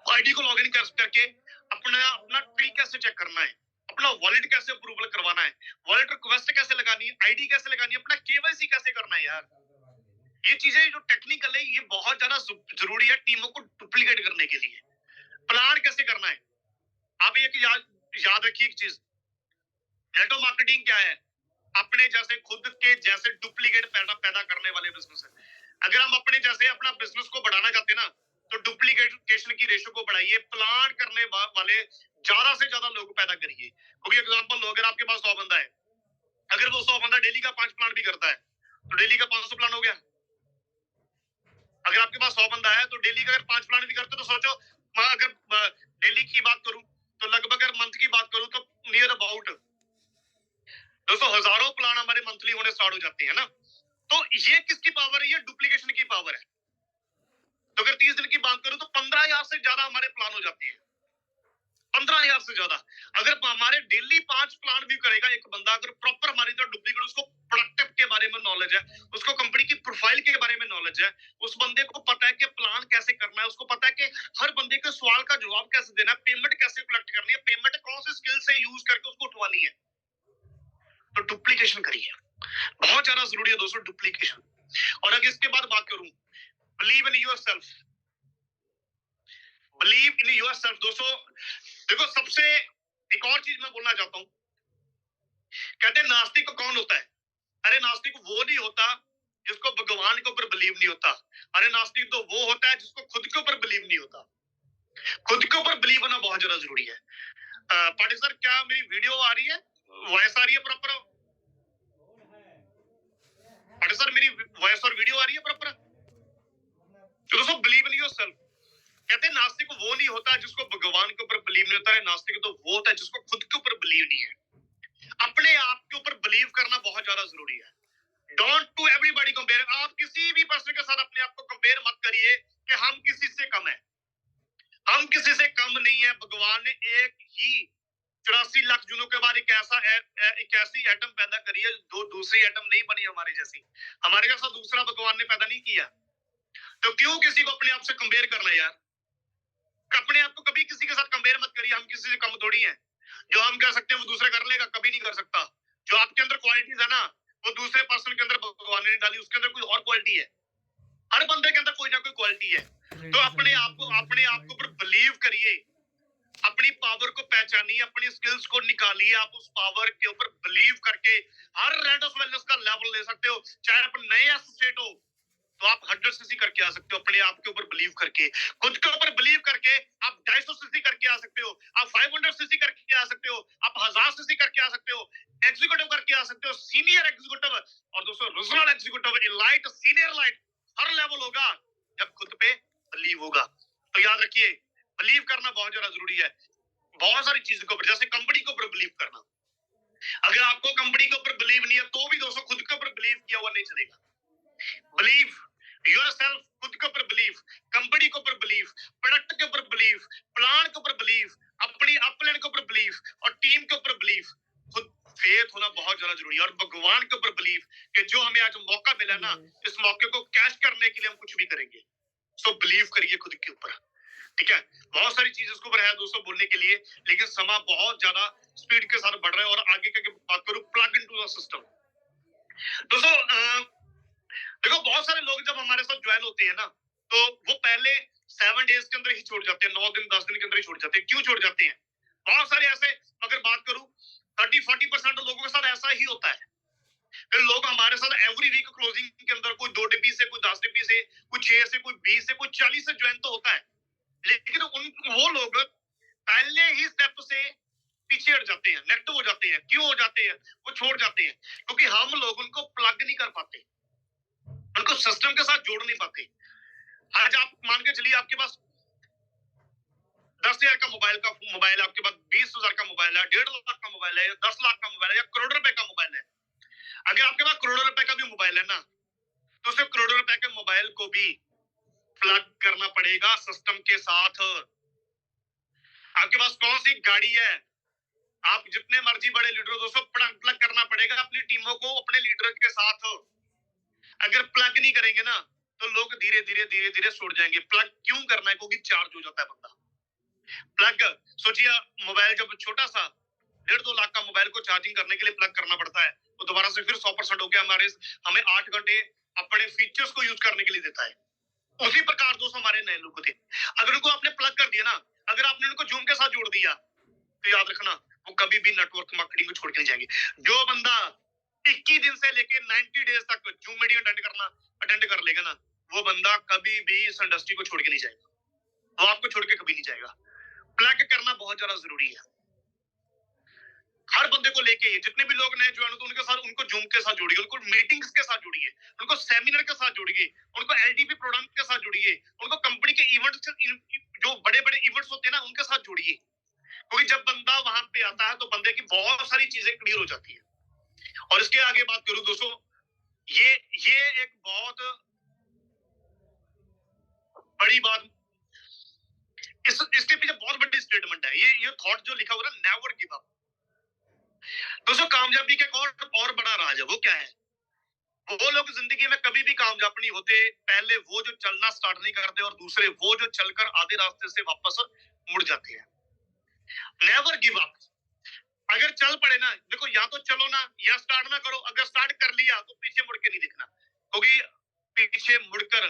आईडी को लॉगिन करके अपना अपना ट्री कैसे चेक करना है, अपना वॉलेट कैसे अप्रूवल करवाना है, वॉलेट रिक्वेस्ट कैसे लगानी है, आईडी कैसे लगानी है, अपना केवाईसी कैसे करना है। यार ये चीजें जो टेक्निकल है, ये बहुत ज्यादा जरूरी है टीमों को डुप्लीकेट करने के लिए। प्लान कैसे करना है, आप एक याद रखिए एक चीज, नेटवर्क मार्केटिंग क्या है? अपने जैसे खुद के जैसे डुप्लीकेट पैदा करने वाले बिजनेस है। अगर हम अपने जैसे अपना बिजनेस को बढ़ाना चाहते हैं ना, तो डुप्लीकेशन की रेशो को बढ़ाइए, प्लान करने वाले ज्यादा से ज्यादा लोग पैदा करिए। क्योंकि एग्जांपल लो, अगर आपके पास 100 बंदा है, अगर वो 100 बंदा डेली का 5 प्लान भी करता है, तो डेली का 500 प्लान हो गया। अगर आपके पास 100 बंदा है, तो डेली का अगर 5 प्लान भी करते, तो सोचो, अगर डेली की बात करूं तो लगभग, अगर मंथ की बात करूं तो नियर अबाउट दोस्तों हजारों प्लान हमारे मंथली होने स्टार्ट हो जाते हैं ना। तो ये किसकी पावर है? ये डुप्लीकेशन की पावर है। तो अगर 30 दिन की बात करूं तो 15,000 से ज्यादा हमारे प्लान हो जाते हैं, 15,000 से ज्यादा। अगर हमारे डेली 5 प्लान भी करेगा एक बंदा, अगर प्रॉपर हमारी तरह डुप्लीकेट, उसको प्रोडक्टिव के बारे में नॉलेज है, उसको कंपनी की प्रोफाइल के बारे में नॉलेज है, उस बंदे को पता है कि प्लान कैसे करना है, उसको पता है कि हर बंदे के सवाल का जवाब कैसे देना है, पेमेंट कैसे कलेक्ट करनी है, पेमेंट कौन से स्किल से यूज करके उसको उठवानी है, तो डुप्लीकेशन करिए। बहुत ज्यादा जरूरी है दोस्तों डुप्लीकेशन। और अगर इसके बाद बात करूं, believe in yourself, believe in yourself. दोस्तों देखो, सबसे एक और चीज मैं बोलना चाहता हूं, कहते हैं नास्तिक कौन होता है? अरे नास्तिक वो नहीं होता जिसको भगवान के ऊपर बिलीव नहीं होता। अरे नास्तिक तो वो होता है जिसको खुद के ऊपर बिलीव नहीं होता। खुद के ऊपर बिलीव होना बहुत ज्यादा जरूरी है। पाटिल सर, क्या मेरी वीडियो आ रही है, वॉइस आ रही है प्रॉपर? पाटिल सर, मेरी वॉइस और वीडियो आ रही है प्रॉपर? तो दोस्तों बिलीव इन योरसेल्फ। कहते हैं नास्तिक वो नहीं होता जिसको भगवान के ऊपर बिलीव नहीं होता है, नास्तिक तो वो होता है जिसको खुद के ऊपर बिलीव नहीं है। अपने आप के ऊपर बिलीव करना बहुत ज्यादा जरूरी है। Don't to everybody compare. आप किसी भी पर्सन के साथ अपने आप को कंपेयर मत करिए कि हम किसी से कम है। हम किसी से कम नहीं है। भगवान ने एक ही 84 लाख जुनों के बाद एक ऐसी एटम पैदा करी है, दो दूसरी एटम नहीं बनी हमारे जैसी। हमारे जैसा दूसरा भगवान ने पैदा नहीं किया। तो क्यों किसी को अपने आप से कंपेयर करना यार? अपने आप को कभी किसी के साथ कंपेयर मत करिए। हम किसी से कम थोड़ी हैं। जो हम कर सकते हैं वो दूसरे कर लेगा, कभी नहीं कर सकता। जो आपके अंदर क्वालिटीज है ना, वो दूसरे पर्सन के अंदर भगवान ने नहीं डाली, उसके अंदर कोई और क्वालिटी है। हर बंदे के अंदर कोई ना कोई क्वालिटी है। तो अपने आप के ऊपर बिलीव करिए, अपनी पावर को पहचानिए, अपनी स्किल्स को निकालिए। आप उस पावर के ऊपर बिलीव करके हर रेडोस वेलनेस का लेवल ले सकते हो। चाहे आप नए एसोसिएट हो तो आप 100 सीसी करके आ सकते हो, अपने आप के ऊपर बिलीव करके। खुद के ऊपर बिलीव करके आप 250 सीसी करके आ सकते हो, आप 500 सीसी करके आ सकते हो, आप 1000 सीसी करके आ सकते हो, एग्जीक्यूटिव करके आ सकते हो, सीनियर एग्जीक्यूटिव। और दोस्तों regional executive, elite, senior elite, हर लेवल होगा जब खुद पे बिलीव होगा। तो याद रखिए, बिलीव करना बहुत ज्यादा जरूरी है। बहुत सारी चीजों के ऊपर, जैसे कंपनी के ऊपर बिलीव करना। अगर आपको कंपनी के ऊपर बिलीव नहीं है तो भी दोस्तों खुद के ऊपर बिलीव किया हुआ नहीं चलेगा। बिलीव योरसेल्फ, खुद के ऊपर बिलीव, कंपनी के ऊपर बिलीव, प्रोडक्ट के ऊपर बिलीव, प्लान के ऊपर बिलीव, अपनी अपलाइन के ऊपर बिलीव और टीम के ऊपर बिलीव। खुद फेथ होना बहुत ज्यादा जरूरी है। और भगवान के ऊपर बिलीव कि जो हमें आज मौका मिला ना, इस मौके को कैश करने के लिए हम कुछ भी करेंगे। सो बिलीव करिए खुद के ऊपर। ठीक है, बहुत सारी चीजें इसके ऊपर है दोस्तों बोलने के लिए, लेकिन समय बहुत ज्यादा स्पीड के साथ बढ़ रहा है। और आगे की बात करूं, प्लग इनटू द सिस्टम। दोस्तों देखो, बहुत सारे लोग जब हमारे साथ ज्वाइन होते हैं ना, तो वो पहले 7 डेज के अंदर ही छोड़ जाते हैं, 9 दिन 10 दिन के अंदर ही छोड़ जाते हैं। क्यों छोड़ जाते हैं? बहुत सारे ऐसे, अगर बात करूं 30-40% लोगों के साथ ऐसा ही होता है। फिर लोग हमारे साथ एवरी वीक क्लोजिंग के अंदर कोई 2 डिब्बी से, कोई 10 डिब्बी से, कोई 6 से, कोई 20 से, कोई 40 से ज्वाइन तो होता है, लेकिन वो लोग पहले ही स्टेप से पीछे हट जाते हैं, नेगेटिव हो जाते हैं। क्यों हो जाते हैं? वो छोड़ जाते हैं क्योंकि हम लोग उनको प्लग नहीं कर पाते, उनको सिस्टम के साथ जोड़ नहीं पाते। आज आप मान के चलिए, आपके पास 10,000 का मोबाइल आपके पास 20,000 का मोबाइल है, 1.5 लाख का मोबाइल है, 10 लाख का मोबाइल है, या करोड़ रुपए का मोबाइल है। अगर आपके पास करोड़ रुपए का भी मोबाइल है ना, तो सिर्फ करोड़ रुपए के मोबाइल को भी प्लग करना पड़ेगा सिस्टम के साथ। आपके पास कौन सी गाड़ी है, आप जितने मर्जी बड़े लीडर हो दोस्तों, प्लग करना पड़ेगा अपनी टीमों को अपने लीडर के साथ। अगर प्लग नहीं करेंगे ना, तो लोग धीरे धीरे धीरे धीरे छोड़ जाएंगे। प्लग क्यों करना है? क्योंकि चार्ज हो जाता है बंदा। प्लग, सोचिए मोबाइल जब छोटा सा 1.5-2 लाख का मोबाइल को चार्जिंग करने के लिए प्लग करना पड़ता है, तो दोबारा से फिर 100% होकर हमें 8 घंटे अपने फीचर्स को यूज करने के लिए देता है। उसी प्रकार दोस्तों हमारे नए लोग थे, अगर उनको आपने प्लग कर दिया ना, अगर आपने उनको जूम के साथ जोड़ दिया, तो याद रखना वो कभी भी नेटवर्क मार्केटिंग को छोड़ के नहीं जाएंगे। जो बंदा 21 दिन से लेके 90 डेज तक जूम मीटिंग अटेंड कर लेगा ना, वो बंदा कभी भी इस इंडस्ट्री को छोड़ के नहीं जाएगा। वो आपको छोड़ के कभी नहीं जाएगा। प्लग करना बहुत ज्यादा जरूरी है। हर बंदे को लेके, जितने भी लोग नए ज्वाइन होते हैं उनके साथ, उनको जूम के साथ जोड़िए, उनको मीटिंग्स के साथ जोड़िए, उनको सेमिनार के साथ जोड़िए, उनको एलडीपी प्रोग्राम के साथ जोड़िए, उनको कंपनी के इवेंट्स, जो बड़े बड़े इवेंट्स होते हैं ना, उनके साथ जोड़िए। क्योंकि जब बंदा वहां पे आता है तो बंदे की बहुत सारी चीजें क्लियर हो जाती है। और इसके आगे बात करूं दोस्तों, ये एक बहुत बड़ी बात, इसके पीछे बहुत बड़ी स्टेटमेंट है। ये थॉट जो लिखा हुआ है, नेवर गिव अप। दोस्तों कामयाबी का और बड़ा राज है, वो क्या है? वो लोग जिंदगी में कभी भी कामयाब नहीं होते, पहले वो जो चलना स्टार्ट नहीं करते और दूसरे वो जो चलकर आधे रास्ते से वापस मुड़ जाते हैं। Never give up. अगर चल पड़े ना, देखो या तो चलो ना या स्टार्ट ना करो। अगर स्टार्ट कर लिया तो पीछे मुड़ के नहीं देखना, क्योंकि पीछे मुड़कर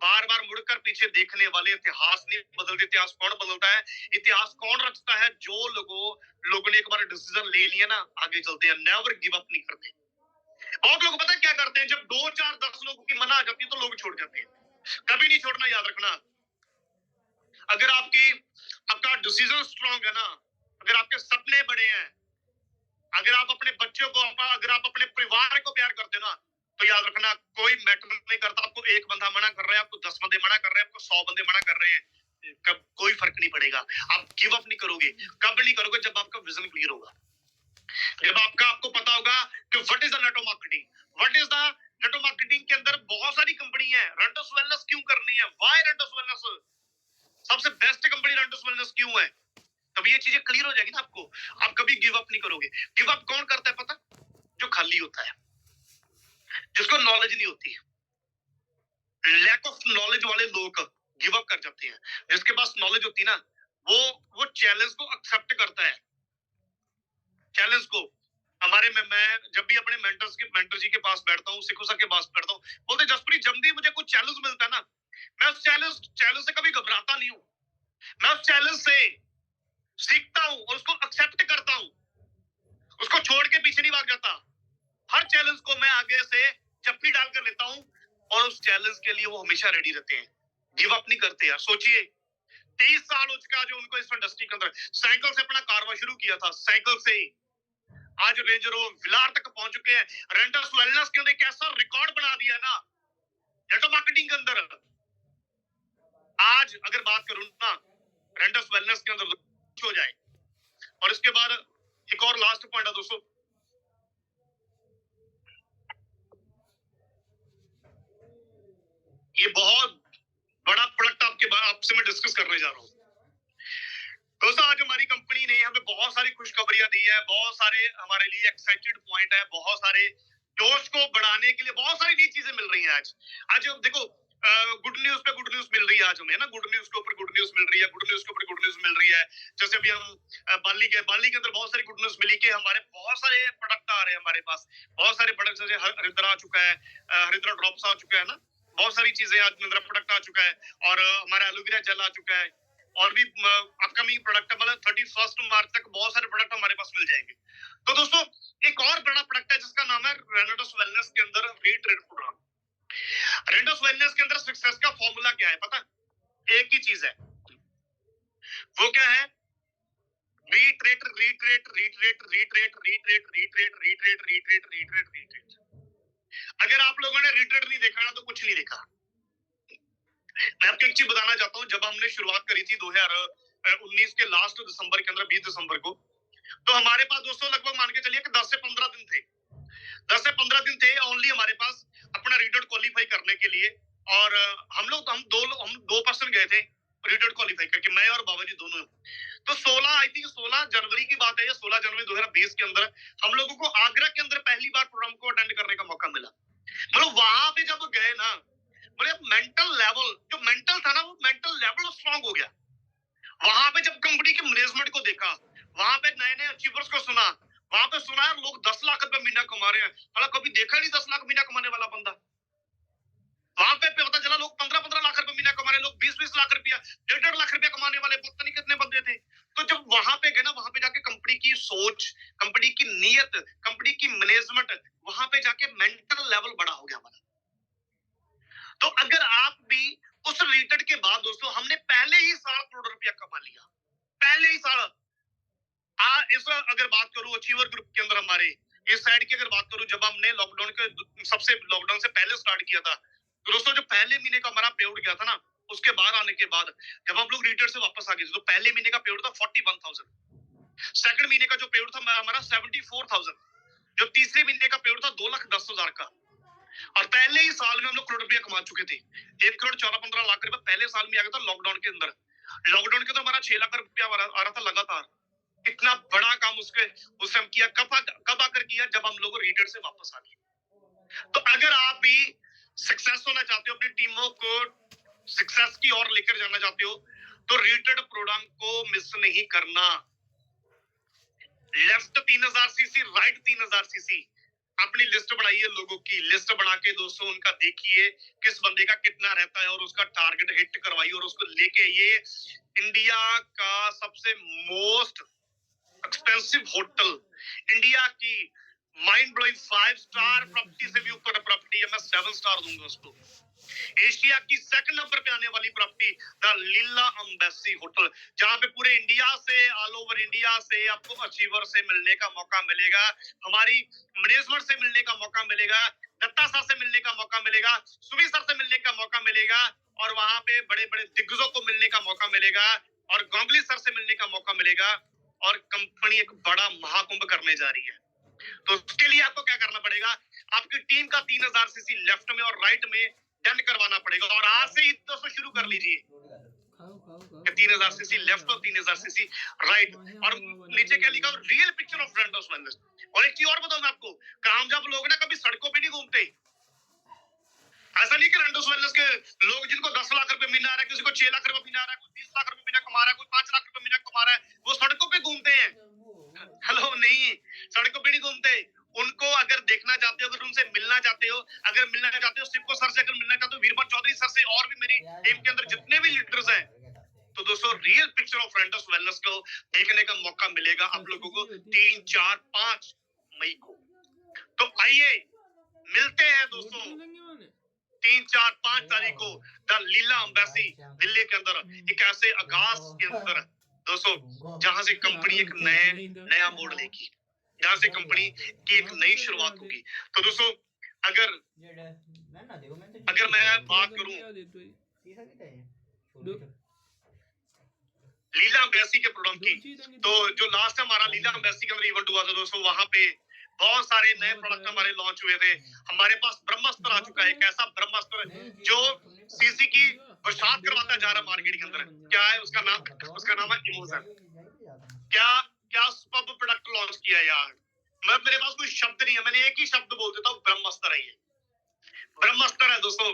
बार बार मुड़कर पीछे देखने वाले इतिहास नहीं बदलते। इतिहास कौन बदलता है? इतिहास कौन रचता है? जो लोगों ने एक बार डिसीजन ले लिया ना, आगे चलते हैं, नेवर गिव अप नहीं करते। बहुत लोग पता क्या करते हैं, जब 2 4 10 लोगों की मना आ जाती है तो लोग छोड़ जाते हैं। कभी नहीं छोड़ना, याद रखना। अगर आपका डिसीजन स्ट्रांग है ना, अगर आपके सपने बड़े हैं, अगर आप अपने बच्चों को, अगर आप अपने परिवार को प्यार करते हो ना, तो याद रखना कोई मैटर नहीं करता। आपको एक बंदा मना कर रहा है, आपको 10 बंदे मना कर रहे हैं, आपको 100 बंदे मना कर रहे हैं, कब कोई फर्क नहीं पड़ेगा। आप गिव अप नहीं करोगे। कब नहीं करोगे? जब आपका विजन क्लियर होगा, जब आपको पता होगा कि what is the network marketing. What is the network marketing के अंदर बहुत सारी कंपनी है। रेंटस वेलनेस क्यों करनी है? व्हाई रेंटस वेलनेस सबसे बेस्ट कंपनी रेंटस वेलनेस क्यों है? तब ये चीजें क्लियर हो जाएगी ना आपको, आप कभी गिव अप नहीं करोगे। गिव अप कौन करता है पता? जो खाली होता है, जिसको नॉलेज नहीं होती। लैक ऑफ नॉलेज वाले लोग गिव अप कर जाते हैं। जिसके पास नॉलेज होती है ना, वो चैलेंज को एक्सेप्ट करता है। चैलेंज को मैं जब भी अपने मेंटर जी के पास बैठता हूँ, सिखू सर के पास बैठता हूँ, बोलते जसप्रीत जब भी मुझे कुछ चैलेंज मिलता है ना, मैं उस चैलेंज से कभी घबराता नहीं हूँ। मैं उस चैलेंज से सीखता हूँ और उसको एक्सेप्ट करता हूँ, उसको छोड़ के पीछे नहीं भाग जाता। हर चैलेंज को मैं आगे से चप्पी डालकर लेता हूँ और उस चैलेंज के लिए वो हमेशा रेडी रहते हैं, गिव अप नहीं करते। यार सोचिए, 23 साल हो चुका जो उनको इस इंडस्ट्री के अंदर, साइकिल से अपना कारवा शुरू किया था, साइकिल से आज रेंज रोवर विलार तक पहुंच चुके हैं। रेंटस वेलनेस के अंदर कैसा रिकॉर्ड बना दिया ना नेटवर्क मार्केटिंग के अंदर। आज अगर बात करूं ना, रेंटस वेलनेस के अंदर हो जाए। और इसके बाद एक और लास्ट पॉइंट है दोस्तों, ये बहुत बड़ा प्रोडक्ट आपसे मैं डिस्कस करने जा रहा हूँ। दोस्तों आज हमारी कंपनी ने हमें बहुत सारी खुशखबरियां दी है, बहुत सारे हमारे लिए एक्साइटेड पॉइंट है, बहुत सारे जोश को बढ़ाने के लिए बहुत सारी नई चीजें मिल रही हैं। आज देखो, गुड न्यूज पे गुड न्यूज मिल रही है आज हमें ना, गुड न्यूज के ऊपर गुड न्यूज मिल रही है, गुड न्यूज के ऊपर गुड न्यूज मिल रही है। जैसे अभी हम बाली के अंदर बहुत सारी गुड न्यूज मिली कि हमारे बहुत सारे प्रोडक्ट आ रहे हैं हमारे पास, बहुत सारे प्रोडक्ट जैसे हरिद्रा आ चुका है, हरिद्रा ड्रॉप्स आ चुका है ना, बहुत सारी चीजें आज मेरा प्रोडक्ट आ चुका है, और हमारा एलोवेरा जेल आ चुका है, और भी अपकमिंग प्रोडक्ट मतलब 31 मार्च तक बहुत सारे प्रोडक्ट हमारे पास मिल जाएंगे। तो दोस्तों एक और बड़ा प्रोडक्ट है जिसका नाम है रेनेडस वेलनेस के अंदर रीट्रेड प्रोग्राम। रेनेडस वेलनेस के अंदर सक्सेस का फॉर्मूला क्या है पता? एक ही चीज है, वो क्या है? Retreat retreat retreat retreat retreat retreat retreat retreat retreat retreat. अगर आप लोगों ने रीट्रेट नहीं देखा ना तो कुछ नहीं देखा। मैं आपको एक चीज बताना चाहता हूँ, जब हमने शुरुआत करी थी 2019 के लास्ट दिसंबर के अंदर, 20 दिसंबर को, तो हमारे पास दोस्तों लगभग मान के चलिए कि 10 से 15 दिन थे। 10 से 15 दिन थे ओनली हमारे पास अपना रीडर क्वालिफाई करने के लिए। और हम दो पर्सन गए थे रीडर क्वालिफाई करके, मैं और बाबा जी दोनों। तो 16 जनवरी की बात है, या 16 जनवरी 2020 के अंदर हम लोगों को आगरा के अंदर पहली बार प्रोग्राम को अटेंड करने का मौका मिला। मतलब वहां पे जब गए ना, मतलब मेंटल लेवल, जो मेंटल था ना, वो मेंटल लेवल स्ट्रांग हो गया। वहां पे जब कंपनी के मैनेजमेंट को देखा, वहां पे नए नए अचीवर्स को सुना, वहां पे सुना यार लोग 10 लाख रुपए महीना कमा रहे हैं, मतलब कभी देखा नहीं 10 लाख महीना कमाने वाला बंदा। वहां पे पता चला लोग 15-15 लाख रुपए महीना कमा रहे, लोग 20-20 लाख रुपया, 1.5 लाख रुपया कमाने वाले पता नहीं कितने बंदे थे। तो जब वहां पे गए ना, वहां पे जाके कंपनी की सोच, कंपनी की नीयत, कंपनी की मैनेजमेंट, वहां पे जाके मेंटल लेवल बड़ा हो गया हमारा। तो अगर आप भी उस रिटर्न के बाद दोस्तों, हमने पहले ही साल करोड़ रुपया कमा लिया, पहले ही साल। इस अगर बात करूं अचीवर ग्रुप के अंदर हमारे इस साइड की अगर बात करूं, जब हमने लॉकडाउन से पहले स्टार्ट किया था, तो दोस्तों जो पहले महीने का हमारा पे आउट गया था ना, उसके बाहर आने के बाद जब हम लोग रिटर्न से वापस आ गए थे, तो पहले महीने का पे आउट था 41,000, सेकंड महीने का जो पे आउट था हमारा 74,000, जो तीसरे महीने का पे आउट था 2,10,000 का, और पहले ही साल में हम लोग करोड़ रुपया कमा चुके थे। 1,14,15 लाख रुपया पहले साल में आ गया था लॉकडाउन के अंदर। लॉकडाउन के तो हमारा 6 लाख रुपया आ रहा था लगातार। इतना बड़ा काम उस टाइम किया। कब आकर किया? जब हम लोग रीटेड से वापस आ गए। तो अगर आप भी सक्सेस होना चाहते हो, अपनी टीमों को सक्सेस की ओर लेकर जाना चाहते हो, तो रीटेड प्रोग्राम को मिस नहीं करना। लेफ्ट 3000 सीसी, राइट 3000 सीसी, अपनी लिस्ट बनाइए, लोगों की लिस्ट बना के दोस्तों उनका देखिए किस बंदे का कितना रहता है और उसका टारगेट हिट करवाइए और उसको लेके ये इंडिया का सबसे मोस्ट एक्सपेंसिव होटल, इंडिया की माइंड ब्लोइंग 5 स्टार प्रॉपर्टी से भी ऊपर प्रॉपर्टी है, मैं 7 स्टार दूंगा उसको। एशिया की सेकंड नंबर पे आने वाली property the Leela embassy hotel, जहां पे पूरे इंडिया से, ऑल ओवर इंडिया से आपको अचीवर से मिलने का मौका मिलेगा, हमारी मैनेजमेंट से मिलने का मौका मिलेगा, दत्ता सर से मिलने का मौका मिलेगा, सुबी सर से मिलने का मौका मिलेगा, और वहां पे बड़े बड़े दिग्गजों को मिलने का मौका मिलेगा, और गांगुली सर से मिलने का मौका मिलेगा, और कंपनी एक बड़ा महाकुंभ करने जा रही है। तो उसके लिए आपको क्या करना पड़ेगा? आपकी टीम का 3000 सीसी लेफ्ट में और राइट में डन करवाना पड़ेगा, और आज से ही दोस्तों शुरू कर लीजिए। 3000 सीसी लेफ्ट और 3000 सीसी राइट, और नीचे क्या लिखा? Real picture of Randos wellness. और एक चीज और बताऊं मैं आपको, कामयाब लोग ना कभी सड़कों पे नहीं घूमते। ऐसा नहीं कि रैंडोस वेलनेस के लोग जिनको 10 लाख रुपए महीना आ रहा है, किसी को 6 लाख रुपए महीना आ रहा है, कोई 20 लाख रुपए महीना कमा रहा है, कोई 5 लाख रुपए महीना कमा रहा है, वो सड़कों पे घूमते हैं। हेलो, नहीं, सड़कों पे नहीं घूमते। उनको अगर देखना चाहते हो, अगर उनसे मिलना चाहते हो, अगर मिलना चाहते हो सिप्को सर से, अगर मिलना चाहते हो वीरभद्र चौधरी सर से, और भी मेरी टीम के अंदर जितने भी लीडर्स हैं, तो दोस्तों real picture of Randos wellness को देखने का मौका मिलेगा आप लोगों को 3, 4, 5 मई को। तो आइए मिलते हैं दोस्तों 3, 4, 5 तारीख को द लीला एम्बेसी दिल्ली के अंदर, एक ऐसे आगाज के अंदर दोस्तों, जहां से कंपनी एक नया मोड़ लेगी, जहां से कंपनी की एक नई शुरुआत होगी। तो दोस्तों अगर मैं बात करूं लीला एम्बेसी के प्रोग्राम की, तो जो लास्ट हमारा लीला एम्बेसी के अंदर इवेंट हुआ था दोस्तों, वहां पे बहुत सारे नए प्रोडक्ट हमारे लॉन्च हुए थे। हमारे पास ब्रह्मास्त्र आ चुका है, एक ऐसा ब्रह्मास्त्र जो सीसी की बरसात करवाता जा रहा मार्केट के अंदर। क्या है उसका नाम है इमोशन। क्या सुपर प्रोडक्ट लॉन्च किया यार, मेरे पास कोई शब्द नहीं है, मैंने एक ही शब्द बोल देता हूँ, ब्रह्मास्त्र है। ये ब्रह्मास्त्र है दोस्तों,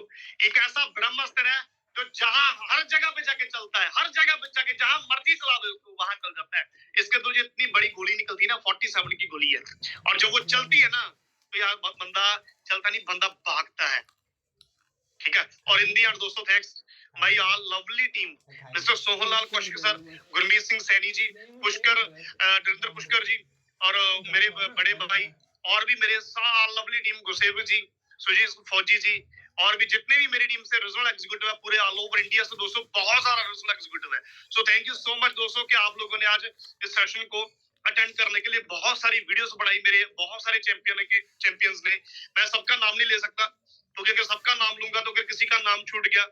एक ऐसा ब्रह्मास्त्र है जो जहां हर जगह पे जाके चलता है, हर जगह पे जाके जहां मर्जी चला दो उसको, वहां चल जाता है। इसके अंदर जो इतनी बड़ी गोली निकलती है ना, 47 की गोली है, और जब वो चलती है ना, तो यार बंदा चलता नहीं, बंदा भागता है। ठीक है, और इन दी एंड दोस्तों thanks my all lovely team, mister Sohanlal Kaushik sir, Gurmeet Singh Saini ji, Pushkar Dhirendra Pushkar ji, और मेरे बड़े भाई, और भी मेरे लवली टीम, गुरसेव जी, सुजीत फौजी जी, और भी जितने भी मेरी टीम से रीजनल एग्जीक्यूटिव है पूरे ऑल ओवर इंडिया से दोस्तों, बहुत सारा रीजनल एग्जीक्यूटिव है। सो थैंक यू सो मच दोस्तों कि आप लोगों ने आज इस सेशन को अटेंड करने के लिए बहुत सारी वीडियोस बनाई, मेरे बहुत सारे चैंपियंस ने। मैं सबका नाम नहीं ले सकता, क्योंकि अगर सबका नाम लूंगा तो अगर किसी का नाम छूट गया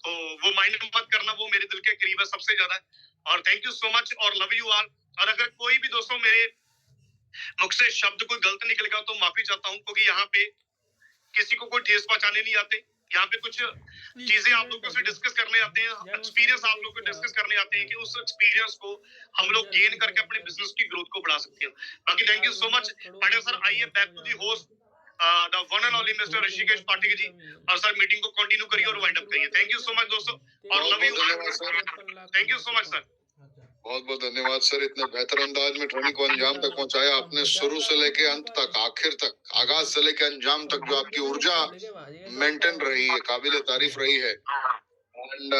तो वो माइंड मत करना, वो मेरे दिल के करीब है सबसे ज्यादा। और थैंक यू सो मच और लव यू ऑल। और अगर कोई भी दोस्तों मेरे मुख से शब्द कोई गलत निकल गया तो माफी चाहता हूँ, क्योंकि यहाँ पे किसी को कोई ठेस पहुंचाने नहीं आते। यहाँ पे कुछ चीजें आप लोगों से डिस्कस करने आते हैं, एक्सपीरियंस आप लोगों को डिस्कस करने आते हैं कि उस एक्सपीरियंस को हम लोग गेन करके अपने बिजनेस की ग्रोथ को बढ़ा सकते हैं। बाकी thank you so much Patil sir. आइए back to the host the one and only mister Rishikesh Patil ji, और सर मीटिंग को कंटिन्यू करिए और वाइंड अप करिए। थैंक यू सो मच दोस्तों और love you. Thank you so much sir, बहुत बहुत धन्यवाद सर, इतने बेहतर अंदाज में ट्रेनिंग को अंजाम तक पहुंचाया आपने, शुरू से लेके अंत तक, आखिर तक, आगाज से लेके अंजाम तक, जो आपकी ऊर्जा मेंटेन रही है, काबिल तारीफ रही है। एंड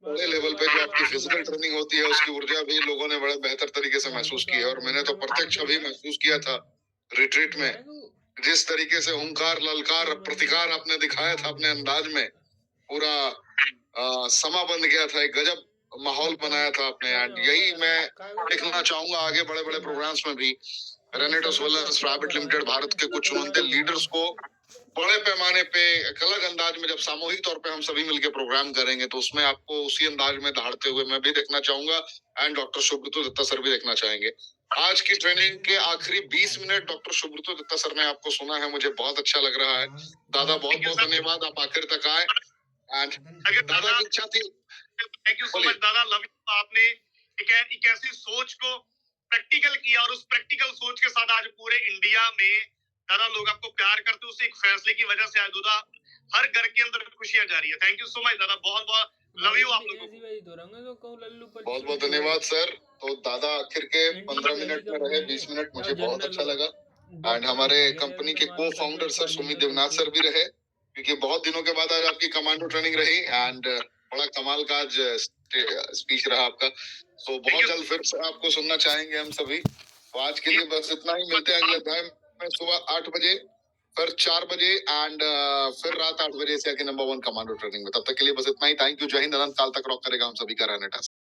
बड़े लेवल पे जो आपकी फिजिकल ट्रेनिंग होती है उसकी ऊर्जा भी लोगों ने बड़े बेहतर तरीके से महसूस की है, और मैंने तो प्रत्यक्ष अभी महसूस किया था रिट्रीट में, जिस तरीके से हुंकार, ललकार, प्रतिकार आपने दिखाया था अपने अंदाज में, पूरा समा बंध गया था, एक गजब माहौल बनाया था आपने। एंड यही मैं देखना चाहूंगा आगे बड़े बड़े प्रोग्राम्स में भी। रेनेटोस वेलनेस प्राइवेट लिमिटेड भारत के कुछ चुनिंदे लीडर्स को बड़े पैमाने पे एक अलग अंदाज में, जब सामूहिक तौर पे हम सभी मिलकर प्रोग्राम करेंगे, तो उसमें आपको उसी अंदाज में दहाड़ते हुए मैं भी देखना चाहूंगा, and doctor Subrato Datta sir भी देखना चाहेंगे। आज की ट्रेनिंग के आखिरी 20 minute doctor Subrato Datta sir ने आपको सुना है, मुझे बहुत अच्छा लग रहा है। दादा बहुत बहुत धन्यवाद, आप आखिर तक आए। एंड अगर दादा की इच्छा थी, थैंक यू सो बोलिए। मच दादा, लव यू। आपने एक ऐसी सोच को प्रैक्टिकल किया और उस प्रैक्टिकल सोच के साथ आज पूरे इंडिया में दादा लोग आपको प्यार करते, उस एक फैसले की वजह से आज दादा हर घर के अंदर खुशियां जा रही है। थैंक यू सो मच दादा, बहुत बहुत लव यू आप लोगों को। बहुत बहुत धन्यवाद सर। तो दादा आखिर के 15 मिनट में रहे, 20 मिनट, मुझे बहुत अच्छा लगा। एंड हमारे कंपनी के को founder sir Sumit Devnath sir भी रहे, क्योंकि बहुत दिनों के बाद आज आपकी कमांडो ट्रेनिंग रही। एंड बड़ा कमाल का आज स्पीच रहा आपका। तो बहुत जल्द फिर से आपको सुनना चाहेंगे हम सभी। तो आज के लिए बस इतना ही, मिलते हैं अगले अध्याय में सुबह 8 बजे, फिर 4 बजे एंड फिर रात 8 बजे से आके नंबर 1 कमांडो ट्रेनिंग में। तब तक के लिए बस इतना ही। थैंक यू, जय हिंद, अनंत काल तक रॉक करेगा हम सभी का रहने।